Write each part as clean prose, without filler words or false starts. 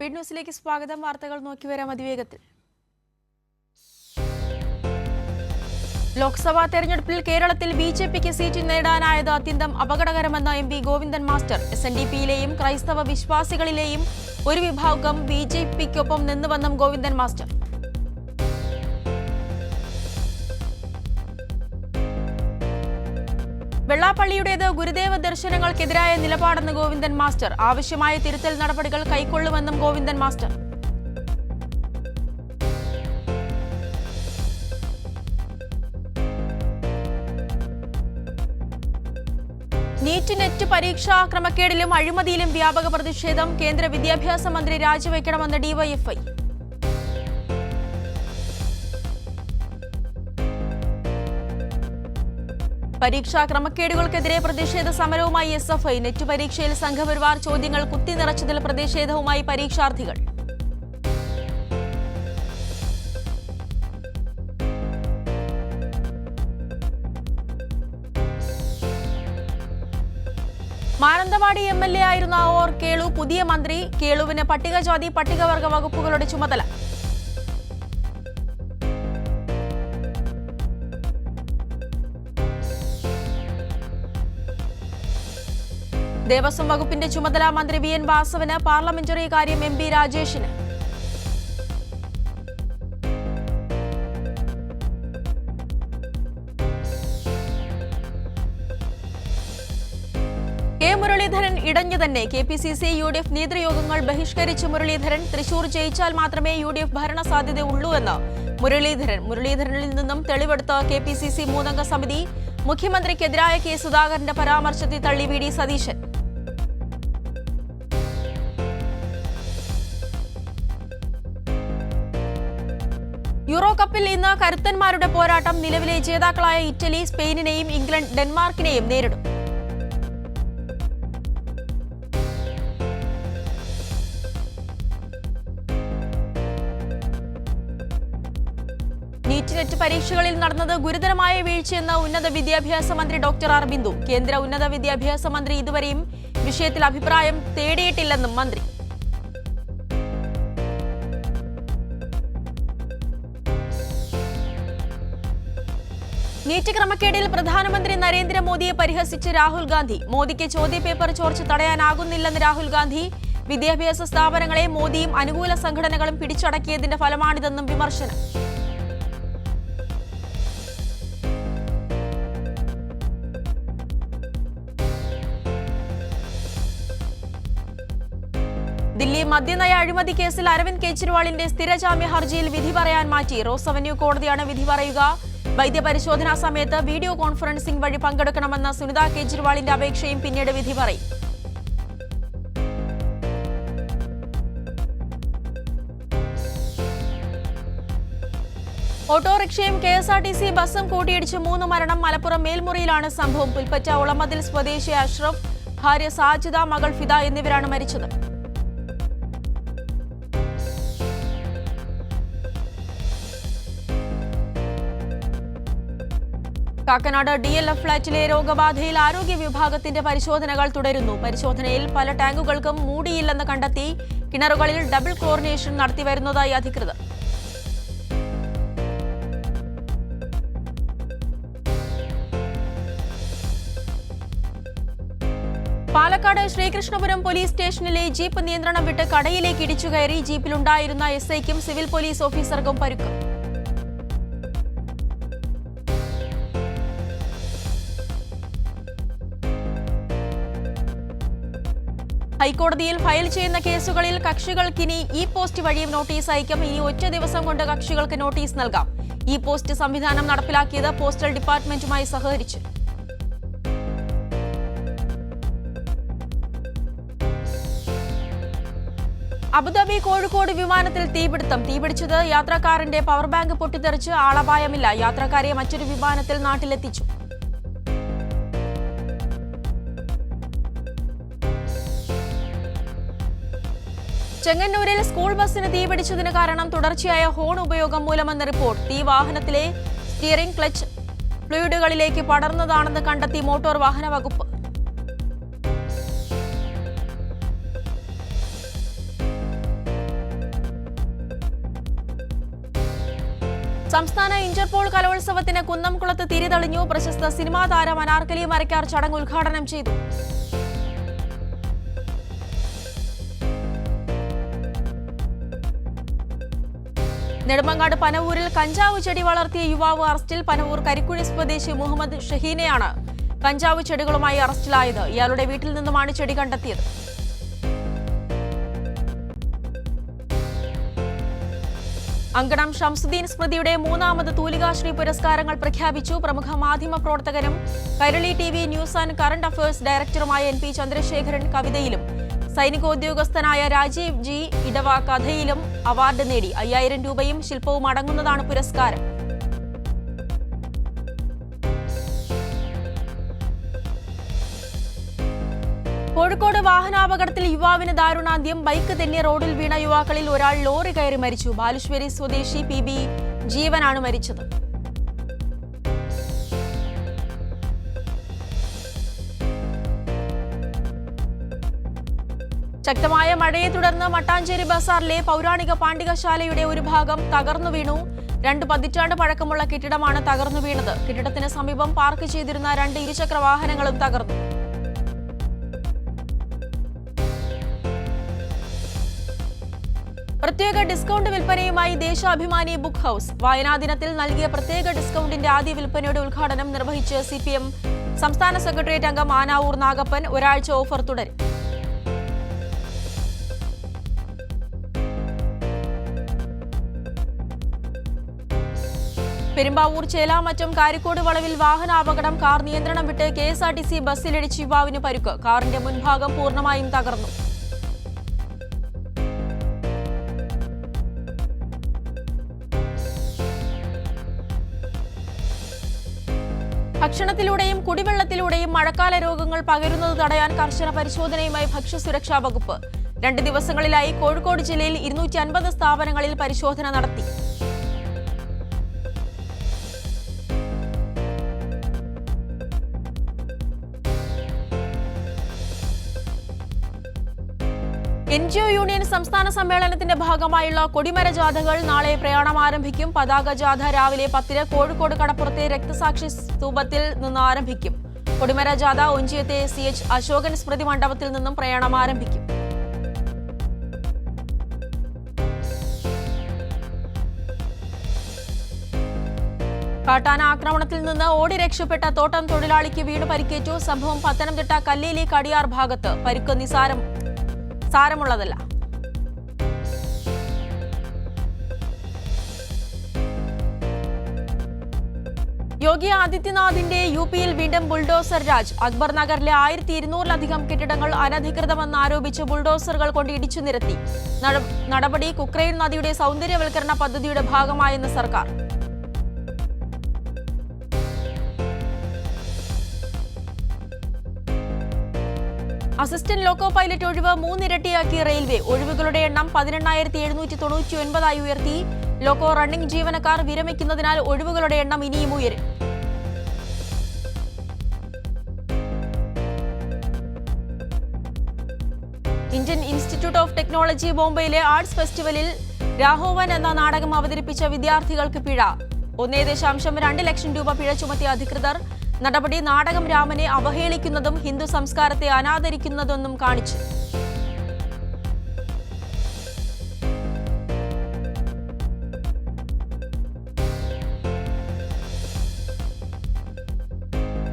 Speed ന്യൂസിലേക്ക് സ്വാഗതം. വാർത്തകൾ നോക്കിവരാം അതിവേഗത്തിൽ. ലോക്സഭാ തെരഞ്ഞെടുപ്പിൽ കേരളത്തിൽ ബിജെപിക്ക് സീറ്റ് നേടാനായത് അത്യന്തം അപകടകരമെന്ന എം പി ഗോവിന്ദൻ മാസ്റ്റർ. SNDPയിലെയും ക്രൈസ്തവ വിശ്വാസികളിലെയും ഒരു വിഭാഗം ബിജെപിക്കൊപ്പം നിന്നുവെന്നും ഗോവിന്ദൻ മാസ്റ്റർ. വെള്ളാപ്പള്ളിയുടേത് ഗുരുദേവ ദർശനങ്ങൾക്കെതിരായ നിലപാടെന്ന് ഗോവിന്ദൻ മാസ്റ്റർ. ആവശ്യമായ തിരുത്തൽ നടപടികൾ കൈക്കൊള്ളുമെന്നും ഗോവിന്ദൻ മാസ്റ്റർ. നീറ്റ് നെറ്റ് പരീക്ഷാ ക്രമക്കേടിലും അഴിമതിയിലും വ്യാപക പ്രതിഷേധം. കേന്ദ്ര വിദ്യാഭ്യാസ മന്ത്രി രാജിവെക്കണമെന്ന് DYFI. പരീക്ഷാ ക്രമക്കേടുകൾക്കെതിരെ പ്രതിഷേധ സമരവുമായി SFI. നെറ്റ് പരീക്ഷയിൽ സംഘപരിവാർ ചോദ്യങ്ങൾ കുത്തിനിറച്ചതിൽ പ്രതിഷേധവുമായി പരീക്ഷാർത്ഥികൾ. മാനന്തവാടി MLA ആയിരുന്ന OR കേളു പുതിയ മന്ത്രി. കേളുവിന് പട്ടികജാതി പട്ടികവർഗ വകുപ്പുകളുടെ ചുമതല. ദേവസ്വം വകുപ്പിന്റെ ചുമതല മന്ത്രി VN വാസവന്. പാർലമെന്ററി കാര്യം MP രാജേഷിന്. മുരളീധരൻ ഇടഞ്ഞു തന്നെ. KPCC UDF നേതൃയോഗങ്ങൾ ബഹിഷ്കരിച്ച് Muraleedharan. തൃശൂർ ജയിച്ചാൽ മാത്രമേ UDF ഭരണ സാധ്യത ഉള്ളൂ എന്ന് മുരളീധരനിൽ നിന്നും തെളിവെടുത്ത KPCC 3-അംഗ സമിതി. മുഖ്യമന്ത്രിക്കെതിരായ K സുധാകരന്റെ പരാമർശത്തെ തള്ളി VD സതീശൻ. യൂറോ കപ്പിൽ ഇന്ന് കരുത്തന്മാരുടെ പോരാട്ടം. നിലവിലെ ജേതാക്കളായ ഇറ്റലി സ്പെയിനിനെയും ഇംഗ്ലണ്ട് ഡെൻമാർക്കിനെയും നേരിടും. നീറ്റ് നെറ്റ് പരീക്ഷകളിൽ നടന്നത് ഗുരുതരമായ വീഴ്ചയെന്ന് ഉന്നത വിദ്യാഭ്യാസ മന്ത്രി Dr. R. ബിന്ദു. കേന്ദ്ര ഉന്നത വിദ്യാഭ്യാസ മന്ത്രി ഇതുവരെയും വിഷയത്തിൽ അഭിപ്രായം തേടിയിട്ടില്ലെന്നും മന്ത്രി. നീറ്റ് ക്രമക്കേടിൽ പ്രധാനമന്ത്രി നരേന്ദ്രമോദിയെ പരിഹസിച്ച് രാഹുൽ ഗാന്ധി. മോദിക്ക് ചോദ്യപേപ്പർ ചോർച്ച തടയാനാകുന്നില്ലെന്ന് രാഹുൽ ഗാന്ധി. വിദ്യാഭ്യാസ സ്ഥാപനങ്ങളെ മോദിയും അനുകൂല സംഘടനകളും പിടിച്ചടക്കിയതിന്റെ ഫലമാണിതെന്നും വിമർശനം. ദില്ലി മദ്യനയ അഴിമതി കേസിൽ അരവിന്ദ് കെജ്രിവാളിന്റെ സ്ഥിരജാമ്യ ഹർജിയിൽ വിധി പറയാൻ മാറ്റി. റോസ് അവന്യൂ കോടതിയാണ് വിധി പറയുക. വൈദ്യപരിശോധനാ സമയത്ത് വീഡിയോ കോൺഫറൻസിംഗ് വഴി പങ്കെടുക്കണമെന്ന സുനിത കെജ്രിവാളിന്റെ അപേക്ഷയും പിന്നീട് വിധി പറയും. ഓട്ടോറിക്ഷയും KSRTC ബസും കൂട്ടിയിടിച്ച് 3 മരണം. മലപ്പുറം മേൽമുറിയിലാണ് സംഭവം. പുൽപ്പറ്റ ഒളമതിൽ സ്വദേശി അഷ്റഫ്, ഭാര്യ സാജിദ, മകൾ ഫിദ എന്നിവരാണ് മരിച്ചത്. കാക്കനാട് DLF ഫ്ളാറ്റിലെ രോഗബാധയിൽ ആരോഗ്യ വിഭാഗത്തിന്റെ പരിശോധനകൾ തുടരുന്നു. പരിശോധനയിൽ പല ടാങ്കുകൾക്കും മൂടിയില്ലെന്ന് കണ്ടെത്തി. കിണറുകളിൽ ഡബിൾ ക്ലോറിനേഷൻ നടത്തിവരുന്നതായി അധികൃതർ. പാലക്കാട് ശ്രീകൃഷ്ണപുരം പോലീസ് സ്റ്റേഷനിലെ ജീപ്പ് നിയന്ത്രണം വിട്ട് കടയിലേക്ക് ഇടിച്ചുകയറി. ജീപ്പിലുണ്ടായിരുന്ന SIക്കും സിവിൽ പോലീസ് ഓഫീസർക്കും പരുക്ക്. ഹൈക്കോടതിയിൽ ഫയൽ ചെയ്യുന്ന കേസുകളിൽ കക്ഷികൾക്കിനി പോസ്റ്റ് വഴിയും നോട്ടീസ് അയക്കും. ഇനി ഒറ്റ ദിവസം കൊണ്ട് കക്ഷികൾക്ക് നോട്ടീസ് നൽകാം. പോസ്റ്റ് സംവിധാനം നടപ്പിലാക്കിയത് പോസ്റ്റൽ ഡിപ്പാർട്ട്മെന്റുമായി സഹകരിച്ച്. അബുദാബി കോഴിക്കോട് വിമാനത്തിൽ തീപിടുത്തം. തീപിടിച്ചത് യാത്രക്കാരന്റെ പവർ ബാങ്ക് പൊട്ടിത്തെറിച്ച്. ആളപായമില്ല. യാത്രക്കാരെ മറ്റൊരു വിമാനത്തിൽ നാട്ടിലെത്തിച്ചു. ചെങ്ങന്നൂരിൽ സ്കൂൾ ബസിന് തീപിടിച്ചതിന് കാരണം തുടർച്ചയായ ഹോൺ ഉപയോഗം മൂലമെന്ന റിപ്പോർട്ട്. തീ വാഹനത്തിലെ സ്റ്റിയറിംഗ് ക്ലച്ച് ഫ്ലൂയിഡുകളിലേക്ക് പടർന്നതാണെന്ന് കണ്ടെത്തി മോട്ടോർ വാഹന വകുപ്പ്. സംസ്ഥാന ഇന്റർപോൾ കലോത്സവത്തിന് കുന്നംകുളത്ത് തിരിതെളിഞ്ഞു. പ്രശസ്ത സിനിമാ താരം അനാർക്കലി മരക്കാർ ചടങ്ങ് ഉദ്ഘാടനം ചെയ്തു. നെടുമങ്ങാട് പനവൂരിൽ കഞ്ചാവ് ചെടി വളർത്തിയ യുവാവ് അറസ്റ്റിൽ. പനവൂർ കരിക്കുഴി സ്വദേശി മുഹമ്മദ് ഷഹീനെയാണ് കഞ്ചാവ് ചെടികളുമായി അറസ്റ്റിലായത്. ഇയാളുടെ വീട്ടിൽ നിന്നുമാണ് ചെടി കണ്ടെത്തിയത്. അങ്കണം ഷംസുദ്ദീൻ സ്മൃതിയുടെ മൂന്നാമത് തൂലികാശ്രീ പുരസ്കാരങ്ങൾ പ്രഖ്യാപിച്ചു. പ്രമുഖ മാധ്യമ പ്രവർത്തകനും Kairali TV news and current affairs ഡയറക്ടറുമായ NP ചന്ദ്രശേഖരൻ കവിതയിലും സൈനികോദ്യോഗസ്ഥനായ രാജീവ് G ഇടവ കഥയിലും അവാർഡ് നേടി. 5000 രൂപയും ശില്പവും അടങ്ങുന്നതാണ് പുരസ്കാരം. കോഴിക്കോട് വാഹനാപകടത്തിൽ യുവാവിന് ദാരുണാന്ത്യം. ബൈക്ക് തെന്നി റോഡിൽ വീണ യുവാക്കളിൽ ഒരാൾ ലോറി കയറി മരിച്ചു. ബാലുശ്ശേരി സ്വദേശി PB ജീവനാണ് മരിച്ചത്. ശക്തമായ മഴയെ തുടർന്ന് മട്ടാഞ്ചേരി ബസാറിലെ പൗരാണിക പാണ്ഡികശാലയുടെ ഒരു ഭാഗം തകർന്നു വീണു. 2 പതിറ്റാണ്ട് പഴക്കമുള്ള കെട്ടിടമാണ് തകർന്നു വീണത്. കെട്ടിടത്തിന് സമീപം പാർക്ക് ചെയ്തിരുന്ന 2 ഇരുചക്ര വാഹനങ്ങളും തകർന്നു. പ്രത്യേക ഡിസ്കൗണ്ട് വിൽപ്പനയുമായി ദേശാഭിമാനി ബുക്ക് ഹൌസ്. വായനാ ദിനത്തിൽ നൽകിയ പ്രത്യേക ഡിസ്കൗണ്ടിന്റെ ആദ്യ വിൽപ്പനയുടെ ഉദ്ഘാടനം നിർവഹിച്ച് CPM സംസ്ഥാന സെക്രട്ടേറിയറ്റ് അംഗം ആനാവൂർ നാഗപ്പൻ. ഒരാഴ്ച ഓഫർ തുടരും. പെരുമ്പാവൂർ ചേലാമറ്റം കാരിക്കോട് വളവിൽ വാഹനാപകടം. കാർ നിയന്ത്രണം വിട്ട് KSRTC ബസ്സിലിടിച്ച് യുവാവിന് പരുക്ക്. കാറിന്റെ മുൻഭാഗം പൂർണ്ണമായും തകർന്നു. ഭക്ഷണത്തിലൂടെയും കുടിവെള്ളത്തിലൂടെയും മഴക്കാല രോഗങ്ങൾ പകരുന്നത് തടയാൻ കർശന പരിശോധനയുമായി ഭക്ഷ്യസുരക്ഷാ വകുപ്പ്. 2 ദിവസങ്ങളിലായി കോഴിക്കോട് ജില്ലയിൽ 250 സ്ഥാപനങ്ങളിൽ പരിശോധന നടത്തി. NGO യൂണിയൻ സംസ്ഥാന സമ്മേളനത്തിന്റെ ഭാഗമായുള്ള കൊടിമര ജാഥകൾ നാളെ പ്രയാണം ആരംഭിക്കും. പതാക ജാഥ രാവിലെ 10 കോഴിക്കോട് കടപ്പുറത്തെ രക്തസാക്ഷി സ്തൂപത്തിൽ നിന്ന് ആരംഭിക്കും. കൊടിമര ജാഥ ഒഞ്ചിയത്തെ CH അശോകൻ സ്മൃതി മണ്ഡപത്തിൽ നിന്നും പ്രയാണം ആരംഭിക്കും. കാട്ടാന ആക്രമണത്തിൽ നിന്ന് ഓടി രക്ഷപ്പെട്ട തോട്ടം തൊഴിലാളിക്ക് വീണ് പരിക്കേറ്റു. സംഭവം പത്തനംതിട്ട കല്ലേലി കടിയാർ ഭാഗത്ത്. പരിക്ക് സാരമുള്ളതല്ല. യോഗി ആദിത്യനാഥിന്റെ UPയിൽ വീണ്ടും ബുൾഡോസർ രാജ്. അക്ബർ നഗറിലെ 1200-ലധികം കെട്ടിടങ്ങൾ അനധികൃതമെന്ന് ആരോപിച്ച് ബുൾഡോസറുകൾ കൊണ്ട് ഇടിച്ചു നിരത്തി. നടപടി കുക്രൈൻ നദിയുടെ സൗന്ദര്യവൽക്കരണ പദ്ധതിയുടെ ഭാഗമായെന്ന് സർക്കാർ. അസിസ്റ്റന്റ് ലോക്കോ പൈലറ്റ് ഒഴിവ് 3 ഇരട്ടിയാക്കി റെയിൽവേ. ഒഴിവുകളുടെ എണ്ണം 18,799 ഉയർത്തി. ലോക്കോ റണ്ണിംഗ് ജീവനക്കാർ വിരമിക്കുന്നതിനാൽ ഒഴിവുകളുടെ എണ്ണം ഇനിയും ഉയരും. ഇന്ത്യൻ ഇൻസ്റ്റിറ്റ്യൂട്ട് ഓഫ് ടെക്നോളജി ബോംബെയിലെ ആർട്സ് ഫെസ്റ്റിവലിൽ രാഘവൻ എന്ന നാടകം അവതരിപ്പിച്ച വിദ്യാർത്ഥികൾക്ക് പിഴ. 1.2 ലക്ഷം രൂപ പിഴ ചുമത്തിയ അധികൃതർ. നടപടി നാടകം രാമനെ അവഹേളിക്കുന്നതും ഹിന്ദു സംസ്കാരത്തെ അനാദരിക്കുന്നതെന്നും കാണിച്ചു.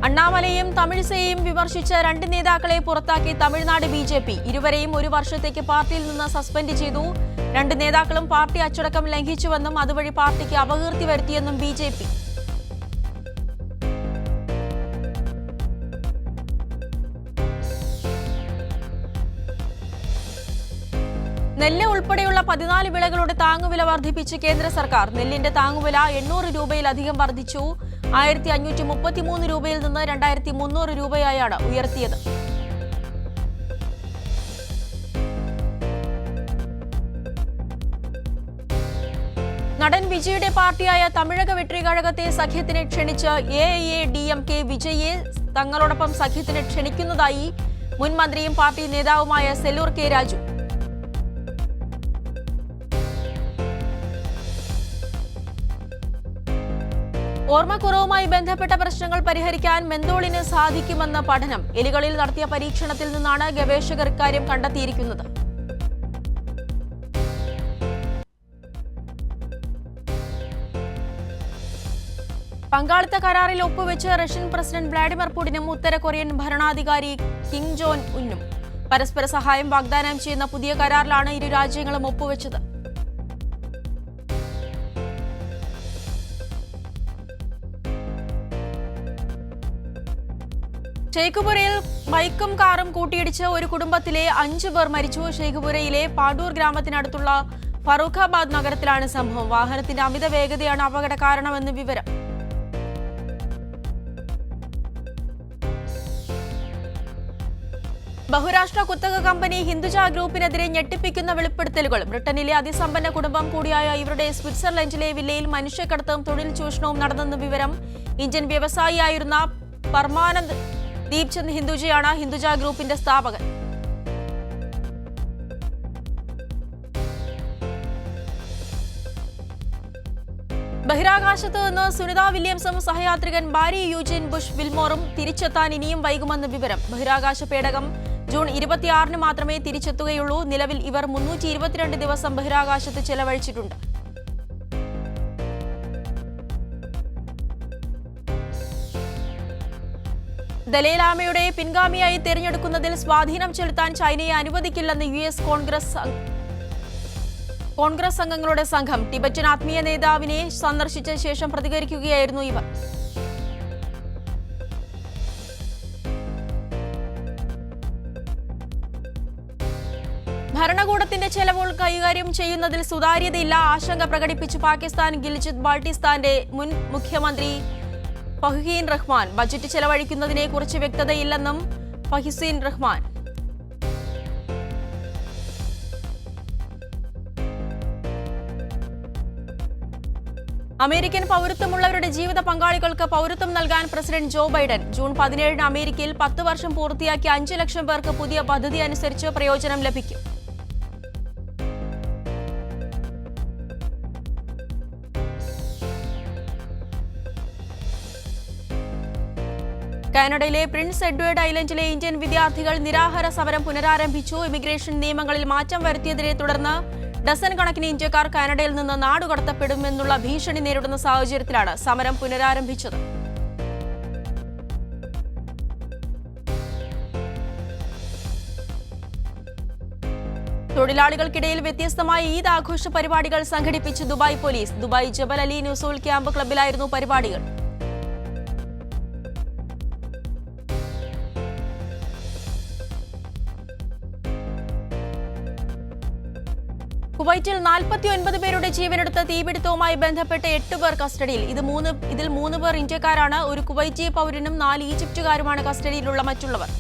അണ്ണാമലയെയും തമിഴിസയെയും വിമർശിച്ച 2 നേതാക്കളെ പുറത്താക്കി തമിഴ്നാട് BJP. ഇരുവരെയും 1 വർഷത്തേക്ക് പാർട്ടിയിൽ നിന്ന് സസ്പെൻഡ് ചെയ്തു. 2 നേതാക്കളും പാർട്ടി അച്ചടക്കം ലംഘിച്ചുവെന്നും അതുവഴി പാർട്ടിക്ക് അപകീർത്തി വരുത്തിയെന്നും BJP. നെല്ല് ഉൾപ്പെടെയുള്ള 14 വിളകളുടെ താങ്ങുവില വർദ്ധിപ്പിച്ച് കേന്ദ്ര സർക്കാർ. നെല്ലിന്റെ താങ്ങുവില 800 രൂപയിലധികം വർദ്ധിച്ചു. 1533 രൂപയിൽ നിന്ന് 2300 രൂപയായാണ് ഉയർത്തിയത്. നടൻ വിജയുടെ പാർട്ടിയായ തമിഴക വെട്രികഴകത്തെ സഖ്യത്തിന് ക്ഷണിച്ച് AIADMK വിജയെ തങ്ങളോടൊപ്പം സഖ്യത്തിന് ക്ഷണിക്കുന്നതായി മുൻ മന്ത്രിയും പാർട്ടി നേതാവുമായ സെല്ലൂർ K. രാജു. ഓർമ്മക്കുറവുമായി ബന്ധപ്പെട്ട പ്രശ്നങ്ങൾ പരിഹരിക്കാൻ മെന്തോളിന് സാധിക്കുമെന്ന പഠനം. എലികളിൽ നടത്തിയ പരീക്ഷണത്തിൽ നിന്നാണ് ഗവേഷകർ ഇക്കാര്യം കണ്ടെത്തിയിരിക്കുന്നത്. പങ്കാളിത്ത കരാറിൽ ഒപ്പുവെച്ച് റഷ്യൻ പ്രസിഡന്റ് വ്ളാഡിമിർ പുടിനും ഉത്തര കൊറിയൻ ഭരണാധികാരി കിം ജോങ് ഉന്നും പരസ്പര സഹായം വാഗ്ദാനം ചെയ്യുന്ന പുതിയ കരാറിലാണ് ഇരു രാജ്യങ്ങളും ഒപ്പുവെച്ചത്. ഷെയ്ഖുപുരയിൽ ബൈക്കും കാറും കൂട്ടിയിടിച്ച് ഒരു കുടുംബത്തിലെ 5 പേർ മരിച്ചു. ഷെയ്ഖുപുരയിലെ പാഡൂർ ഗ്രാമത്തിനടുത്തുള്ള ഫറൂഖാബാദ് നഗരത്തിലാണ് സംഭവം. വാഹനത്തിന്റെ അമിത വേഗതയാണ് അപകട കാരണമെന്ന് വിവരം. ബഹുരാഷ്ട്ര കുത്തക കമ്പനി ഹിന്ദുജ ഗ്രൂപ്പിനെതിരെ ഞെട്ടിപ്പിക്കുന്ന വെളിപ്പെടുത്തലുകൾ. ബ്രിട്ടനിലെ അതിസമ്പന്ന കുടുംബം കൂടിയായ ഇവരുടെ സ്വിറ്റ്സർലൻഡിലെ വില്ലയിൽ മനുഷ്യക്കടത്തും തൊഴിൽ ചൂഷണവും നടന്നെന്ന് വിവരം. ഇന്ത്യൻ വ്യവസായിയായിരുന്ന പർമാനന്ദ് ദീപ്ചന്ദ് ഹിന്ദുജയാണ് ഹിന്ദുജ ഗ്രൂപ്പിന്റെ സ്ഥാപകൻ. ബഹിരാകാശത്ത് നിന്ന് സുനിത വില്യംസും സഹയാത്രികൻ ബാരി യൂജിൻ ബുഷ് വിൽമോറും തിരിച്ചെത്താൻ ഇനിയും വൈകുമെന്ന് വിവരം. ബഹിരാകാശ പേടകം ജൂൺ 26 മാത്രമേ തിരിച്ചെത്തുകയുള്ളൂ. നിലവിൽ ഇവർ 322 ദിവസം ബഹിരാകാശത്ത് ചെലവഴിച്ചിട്ടുണ്ട്. ദലൈലാമയുടെ പിൻഗാമിയായി തിരഞ്ഞെടുക്കുന്നതിൽ സ്വാധീനം ചെലുത്താൻ ചൈനയെ അനുവദിക്കില്ലെന്ന് US കോൺഗ്രസ് അംഗങ്ങളുടെ സംഘം. ടിബറ്റൻ ആത്മീയ നേതാവിനെ സന്ദർശിച്ച ശേഷം പ്രതികരിക്കുകയായിരുന്നു ഇവർ. ഭരണകൂടത്തിന്റെ ചെലവുകൾ കൈകാര്യം ചെയ്യുന്നതിൽ സുതാര്യതയില്ല. ആശങ്ക പ്രകടിപ്പിച്ച് പാകിസ്ഥാൻ ഗിൽജിത് ബാൾട്ടിസ്ഥാന്റെ മുൻ മുഖ്യമന്ത്രി ഫഹീൻ റഹ്മാൻ. ബജറ്റ് ചെലവഴിക്കുന്നതിനെ കുറിച്ച് വ്യക്തതയില്ലെന്നും ഫഹീൻ റഹ്മാൻ. അമേരിക്കൻ പൗരത്വമുള്ളവരുടെ ജീവിത പങ്കാളികൾക്ക് പൗരത്വം നൽകാൻ പ്രസിഡന്റ് ജോ ബൈഡൻ. ജൂൺ 17 അമേരിക്കയിൽ 10 വർഷം പൂർത്തിയാക്കിയ 5 ലക്ഷം പേർക്ക് പുതിയ പദ്ധതി അനുസരിച്ച് പ്രയോജനം ലഭിക്കും. കാനഡയിലെ പ്രിൻസ് എഡ്വേർഡ് ഐലൻഡിലെ ഇന്ത്യൻ വിദ്യാർത്ഥികൾ നിരാഹാര സമരം പുനരാരംഭിച്ചു. ഇമിഗ്രേഷൻ നിയമങ്ങളിൽ മാറ്റം വരുത്തിയതിനെ തുടർന്ന് ഡസൻ കണക്കിന് ഇന്ത്യക്കാർ കാനഡയിൽ നിന്ന് നാടുകടത്തപ്പെടുമെന്നുള്ള ഭീഷണി നേരിടുന്ന സാഹചര്യത്തിലാണ് സമരം പുനരാരംഭിച്ചത്. തൊഴിലാളികൾക്കിടയിൽ വ്യത്യസ്തമായ ഈദ് ആഘോഷ പരിപാടികൾ സംഘടിപ്പിച്ച് ദുബായ് പോലീസ്. ദുബായ് ജബൽ അലി നുസൂൽ ക്യാമ്പ് ക്ലബിലായിരുന്നു പരിപാടികൾ. കുവൈറ്റിൽ 49 പേരുടെ ജീവനെടുത്ത തീപിടുത്തവുമായി ബന്ധപ്പെട്ട് 8 പേർ കസ്റ്റഡിയിൽ. ഇതിൽ 3 പേർ ഇന്ത്യക്കാരാണ്. ഒരു കുവൈറ്റി പൗരനും 4 ഈജിപ്തുകാരുമാണ് കസ്റ്റഡിയിലുള്ള മറ്റുള്ളവർ.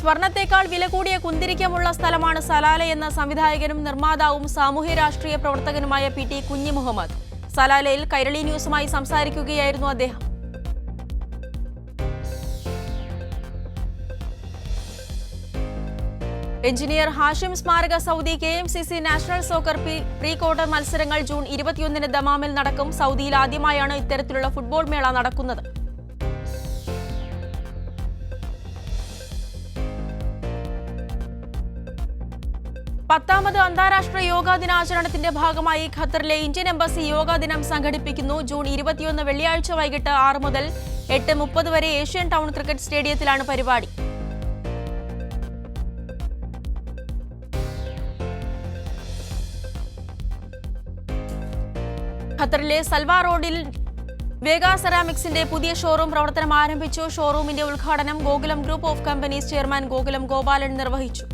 സ്വർണത്തേക്കാൾ വില കൂടിയ കുന്തിരിക്കമുള്ള സ്ഥലമാണ് സലാല സംവിധായകനും നിർമ്മാതാവും സാമൂഹ്യ രാഷ്ട്രീയ പ്രവർത്തകനുമായ PT കുഞ്ഞി മുഹമ്മദ്. സലാലയിൽ കൈരളി ന്യൂസുമായി സംസാരിക്കുകയായിരുന്നു അദ്ദേഹം. എഞ്ചിനീയർ ഹാഷിം സ്മാരക Saudi KMCC national soccer pre quarter മത്സരങ്ങൾ ജൂൺ 21 ദമാമിൽ നടക്കും. സൗദിയിൽ ആദ്യമായാണ് ഇത്തരത്തിലുള്ള ഫുട്ബോൾ മേള നടക്കുന്നത്. പത്താമത് അന്താരാഷ്ട്ര യോഗാ ദിനാചരണത്തിന്റെ ഭാഗമായി ഖത്തറിലെ ഇന്ത്യൻ എംബസി യോഗാ ദിനം സംഘടിപ്പിക്കുന്നു. ജൂൺ 21 വെള്ളിയാഴ്ച വൈകിട്ട് 6 മുതൽ 8:30 വരെ ഏഷ്യൻ ടൗൺ ക്രിക്കറ്റ് സ്റ്റേഡിയത്തിലാണ് പരിപാടി. ഖത്തറിലെ സൽവ റോഡിൽ വേഗ സെറാമിക്സിന്റെ പുതിയ ഷോറൂം പ്രവർത്തനം ആരംഭിച്ചു. ഷോറൂമിന്റെ ഉദ്ഘാടനം Gokulam group of companies chairman Gokulam Gopalan നിർവഹിച്ചു.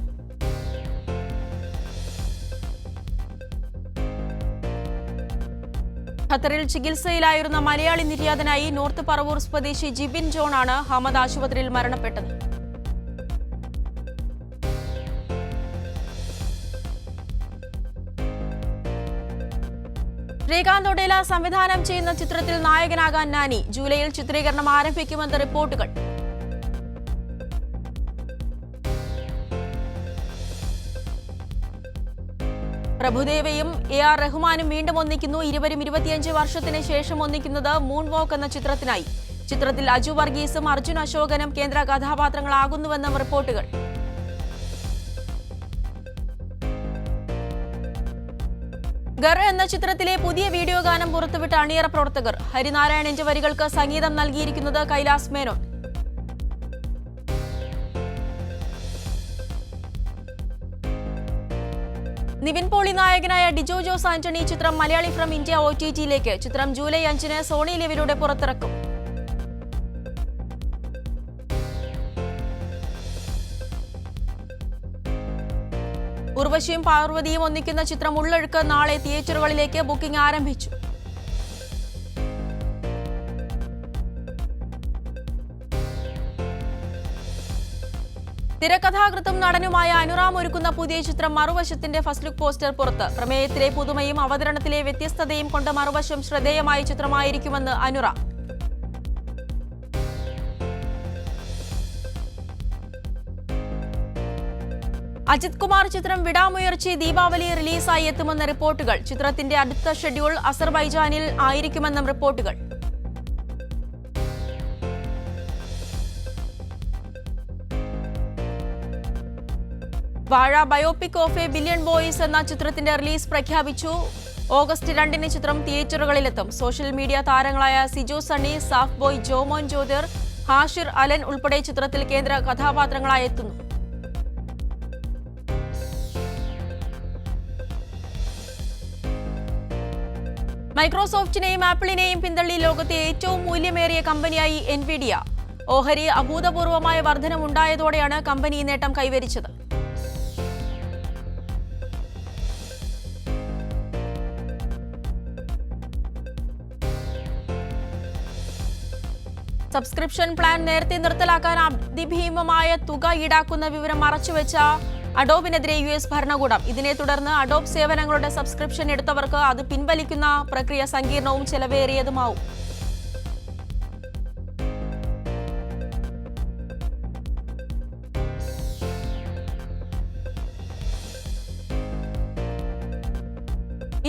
ഖത്തറിൽ ചികിത്സയിലായിരുന്ന മലയാളി നിര്യാതനായി നോർത്ത് പറവൂർ സ്വദേശി ജിബിൻ ജോൺ ആണ് ഹമദ് ആശുപത്രിയിൽ മരണപ്പെട്ടത്. ശ്രീകാന്ത് ഒഡേല സംവിധാനം ചെയ്യുന്ന ചിത്രത്തിൽ നായകനാകാൻ നാനി. ജൂലൈയിൽ ചിത്രീകരണം ആരംഭിക്കുമെന്ന് റിപ്പോർട്ടുകൾ. പ്രഭുദേവയും AR റഹ്മാനും വീണ്ടും ഒന്നിക്കുന്നു. ഇരുവരും 25 വർഷത്തിന് ശേഷം ഒന്നിക്കുന്നത് മൂൺ വോക്ക് എന്ന ചിത്രത്തിനായി. ചിത്രത്തിൽ അജു വർഗീസും അർജുൻ അശോകനും കേന്ദ്ര കഥാപാത്രങ്ങളാകുന്നുവെന്നും റിപ്പോർട്ടുകൾ. ഗർ എന്ന ചിത്രത്തിലെ പുതിയ വീഡിയോ ഗാനം പുറത്തുവിട്ട അണിയറ പ്രവർത്തകർ. ഹരിനാരായണന്റെ വരികൾക്ക് സംഗീതം നൽകിയിരിക്കുന്നത് കൈലാസ് മേനോൻ. നിവിൻ പോളി നായകനായ ഡിജോ ജോസ് ആന്റണി ചിത്രം മലയാളി ഫ്രം ഇന്ത്യ OTT-യിലേക്ക്. ചിത്രം ജൂലൈ 5-ന് സോണി ലിവിലൂടെ പുറത്തിറക്കും. ഉർവശിയും പാർവതിയും ഒന്നിക്കുന്ന ചിത്രം ഉള്ളൊഴുക്ക് നാളെ തിയേറ്ററുകളിലേക്ക് ബുക്കിംഗ് ആരംഭിച്ചു. തിരക്കഥാകൃത്തും നടനുമായ അനുറാം ഒരുക്കുന്ന പുതിയ ചിത്രം മറുവശത്തിന്റെ ഫസ്റ്റ് ലുക്ക് പോസ്റ്റർ പുറത്ത്. പ്രമേയത്തിലെ പുതുമയും അവതരണത്തിലെ വ്യത്യസ്തതയും കൊണ്ട് മറുവശം ശ്രദ്ധേയമായ ചിത്രമായിരിക്കുമെന്ന് അനുറാം. അജിത് കുമാർ ചിത്രം വിടാമുയർച്ചി ദീപാവലി റിലീസായി എത്തുമെന്ന് റിപ്പോർട്ടുകൾ. ചിത്രത്തിന്റെ അടുത്ത ഷെഡ്യൂൾ അസർബൈജാനിൽ ആയിരിക്കുമെന്നും റിപ്പോർട്ടുകൾ. വാഴ biopic of A billion boys എന്ന ചിത്രത്തിന്റെ റിലീസ് പ്രഖ്യാപിച്ചു. ഓഗസ്റ്റ് 2-ന് ചിത്രം തിയേറ്ററുകളിലെത്തും. സോഷ്യൽ മീഡിയ താരങ്ങളായ സിജു സണ്ണി, സാഫ് ബോയ്, ജോമോൻ ജ്യോതിർ, ഹാഷിർ അലൻ ഉൾപ്പെടെ ചിത്രത്തിൽ കേന്ദ്ര കഥാപാത്രങ്ങളായി എത്തുന്നു. മൈക്രോസോഫ്റ്റിനെയും ആപ്പിളിനെയും പിന്തള്ളി ലോകത്തെ ഏറ്റവും മൂല്യമേറിയ കമ്പനിയായി എൻവിഡിയ. ഓഹരി അഭൂതപൂർവമായ വർധനമുണ്ടായതോടെയാണ് കമ്പനി നേട്ടം കൈവരിച്ചത്. സബ്സ്ക്രിപ്ഷൻ പ്ലാൻ നേരത്തെ നിർത്തലാക്കാൻ അതിഭീമമായ തുക ഈടാക്കുന്ന വിവരം മറച്ചുവെച്ച അഡോബിനെതിരെ US ഭരണകൂടം. ഇതിനെ തുടർന്ന് അഡോബ് സേവനങ്ങളുടെ സബ്സ്ക്രിപ്ഷൻ എടുത്തവർക്ക് അത് പിൻവലിക്കുന്ന പ്രക്രിയ സങ്കീർണവും ചെലവേറിയതുമാവും.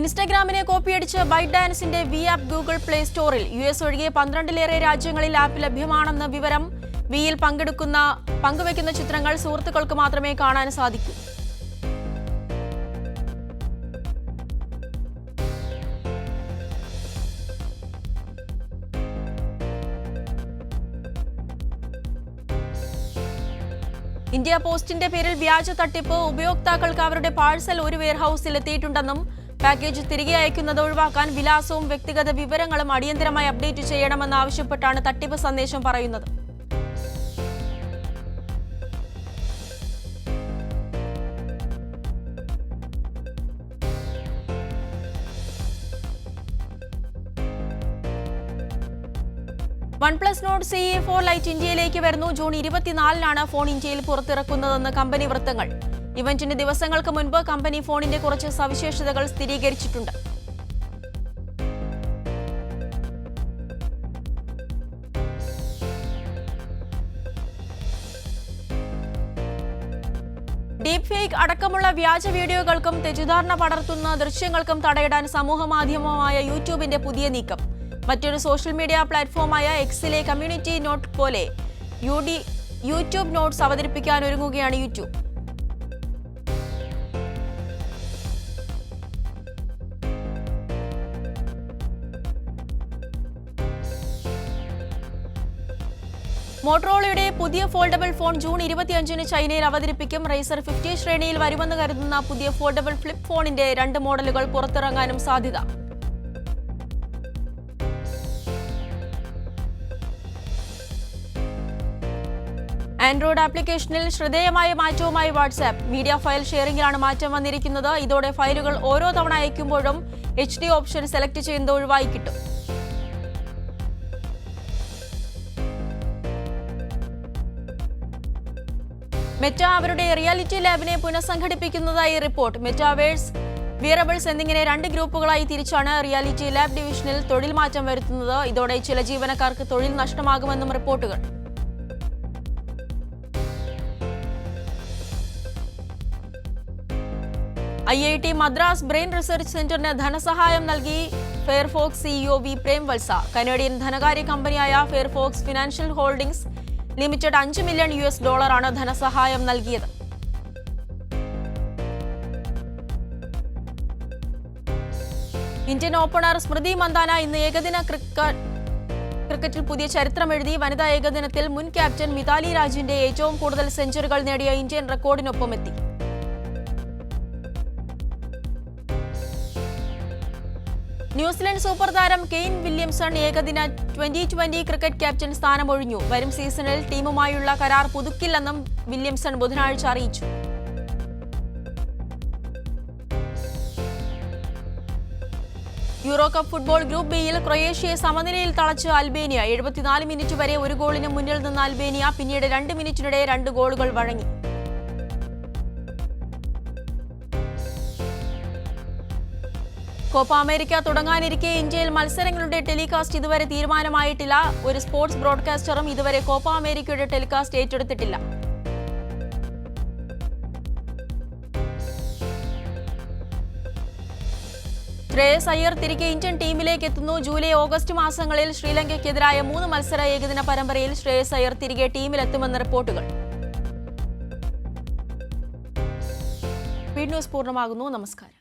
ഇൻസ്റ്റഗ്രാമിനെ കോപ്പിയടിച്ച് ബൈറ്റ് ഡാൻസിന്റെ വി ആപ്പ് ഗൂഗിൾ പ്ലേ സ്റ്റോറിൽ. US ഒഴികെ 12-ലേറെ രാജ്യങ്ങളിൽ ആപ്പ് ലഭ്യമാണെന്ന വിവരം. വിയിൽ പങ്കുവെക്കുന്ന ചിത്രങ്ങൾ സുഹൃത്തുക്കൾക്ക് മാത്രമേ കാണാൻ സാധിക്കൂ. ഇന്ത്യ പോസ്റ്റിന്റെ പേരിൽ വ്യാജ തട്ടിപ്പ്. ഉപയോക്താക്കൾക്ക് അവരുടെ പാഴ്സൽ ഒരു വെയർഹൌസിൽ എത്തിയിട്ടുണ്ടെന്നും പാക്കേജ് തിരികെ അയക്കുന്നത് ഒഴിവാക്കാൻ വിലാസവും വ്യക്തിഗത വിവരങ്ങളും അടിയന്തരമായി അപ്ഡേറ്റ് ചെയ്യണമെന്നാവശ്യപ്പെട്ടാണ് തട്ടിപ്പ് സന്ദേശം പറയുന്നത്. OnePlus Nord CE 4 Lite ഇന്ത്യയിലേക്ക് വരുന്നു. ജൂൺ 24-നാണ് ഫോൺ ഇന്ത്യയിൽ പുറത്തിറക്കുന്നതെന്ന് കമ്പനി വൃത്തങ്ങൾ. ഇവന്റിന് ദിവസങ്ങൾക്ക് മുൻപ് കമ്പനി ഫോണിന്റെ കുറച്ച് സവിശേഷതകൾ സ്ഥിരീകരിച്ചിട്ടുണ്ട്. ഡീപ് ഫേക്ക് അടക്കമുള്ള വ്യാജ വീഡിയോകൾക്കും തെറ്റിദ്ധാരണ പടർത്തുന്ന ദൃശ്യങ്ങൾക്കും തടയിടാൻ സമൂഹമാധ്യമമായ യൂട്യൂബിന്റെ പുതിയ നീക്കം. മറ്റൊരു സോഷ്യൽ മീഡിയ പ്ലാറ്റ്ഫോമായ എക്സിലെ കമ്മ്യൂണിറ്റി നോട്ട് പോലെ യൂട്യൂബ് നോട്ട്സ് അവതരിപ്പിക്കാൻ ഒരുങ്ങുകയാണ് യൂട്യൂബ്. മോട്ടറോളയുടെ പുതിയ ഫോൾഡബിൾ ഫോൺ ജൂൺ 25-ന് ചൈനയിൽ അവതരിപ്പിക്കും. റൈസർ 50 ശ്രേണിയിൽ വരുമെന്ന് കരുതുന്ന പുതിയ ഫോൾഡബിൾ ഫ്ലിപ്പ് ഫോണിന്റെ 2 മോഡലുകൾ പുറത്തിറങ്ങാനും സാധ്യത. ആൻഡ്രോയിഡ് ആപ്ലിക്കേഷനിൽ ശ്രദ്ധേയമായ മാറ്റവുമായി വാട്സ്ആപ്പ്. മീഡിയ ഫയൽ ഷെയറിംഗിലാണ് മാറ്റം വന്നിരിക്കുന്നത്. ഇതോടെ ഫയലുകൾ ഓരോ തവണ അയക്കുമ്പോഴും HD ഓപ്ഷൻ സെലക്ട് ചെയ്യുന്നത് ഒഴിവായി കിട്ടും. മെറ്റ അവരുടെ റിയാലിറ്റി ലാബിനെ പുനഃസംഘടിപ്പിക്കുന്നതായി റിപ്പോർട്ട്. മെറ്റാവേഴ്സ്, വിയറബിൾസ് എന്നിങ്ങനെ 2 ഗ്രൂപ്പുകളായി തിരിച്ചാണ് റിയാലിറ്റി ലാബ് ഡിവിഷനിൽ തൊഴിൽ മാറ്റം വരുത്തുന്നത്. ഇതോടെ ചില ജീവനക്കാർക്ക് തൊഴിൽ നഷ്ടമാകുമെന്നും റിപ്പോർട്ടുകൾ. IIT മദ്രാസ് ബ്രെയിൻ റിസർച്ച് സെന്ററിന് ധനസഹായം നൽകി ഫെയർഫോക്സ് CEO വി പ്രേംവത്സ. കനേഡിയൻ ധനകാര്യ കമ്പനിയായ ഫെയർഫോക്സ് ഫിനാൻഷ്യൽ ഹോൾഡിംഗ്സ് ലിമിറ്റഡ് $5 മില്യൺ ധനസഹായം നൽകിയത്. ഇന്ത്യൻ ഓപ്പണർ സ്മൃതി മന്ദാന ഇന്ന് ഏകദിന ക്രിക്കറ്റിൽ പുതിയ ചരിത്രമെഴുതി. വനിതാ ഏകദിനത്തിൽ മുൻ ക്യാപ്റ്റൻ മിതാലി രാജിന്റെ ഏറ്റവും കൂടുതൽ സെഞ്ചുറികൾ നേടിയ ഇന്ത്യൻ റെക്കോർഡിനൊപ്പമെത്തി. ന്യൂസിലൻഡ് സൂപ്പർ താരം കെയ്ൻ വില്യംസൺ ഏകദിന 2020 ക്രിക്കറ്റ് ക്യാപ്റ്റൻ സ്ഥാനമൊഴിഞ്ഞു. വരും സീസണിൽ ടീമുമായുള്ള കരാർ പുതുക്കില്ലെന്നും വില്യംസൺ ബുധനാഴ്ച അറിയിച്ചു. യൂറോ കപ്പ് ഫുട്ബോൾ ഗ്രൂപ്പ് ബിയിൽ ക്രൊയേഷ്യയെ സമനിലയിൽ തളച്ച് അൽബേനിയ. 74 മിനിറ്റ് വരെ ഒരു ഗോളിന് മുന്നിൽ നിന്ന അൽബേനിയ പിന്നീട് 2 മിനിറ്റിനിടെ 2 ഗോളുകൾ വഴങ്ങി. കോപ്പ അമേരിക്ക തുടങ്ങാനിരിക്കെ ഇന്ത്യയിൽ മത്സരങ്ങളുടെ ടെലികാസ്റ്റ് ഇതുവരെ തീരുമാനമായിട്ടില്ല. ഒരു സ്പോർട്സ് ബ്രോഡ്കാസ്റ്ററും ഇതുവരെ കോപ്പ അമേരിക്കയുടെ ടെലികാസ്റ്റ് ഏറ്റെടുത്തിട്ടില്ല. ശ്രേയസ് അയ്യർ തിരികെ ഇന്ത്യൻ ടീമിലേക്ക് എത്തുന്നു. ജൂലൈ ഓഗസ്റ്റ് മാസങ്ങളിൽ ശ്രീലങ്കയ്ക്കെതിരായ 3 മത്സര ഏകദിന പരമ്പരയിൽ ശ്രേയസ് അയ്യർ തിരികെ ടീമിലെത്തുമെന്ന് റിപ്പോർട്ടുകൾ. സ്പീഡ് ന്യൂസ് പൂർണ്ണമാകുന്നു. നമസ്കാരം.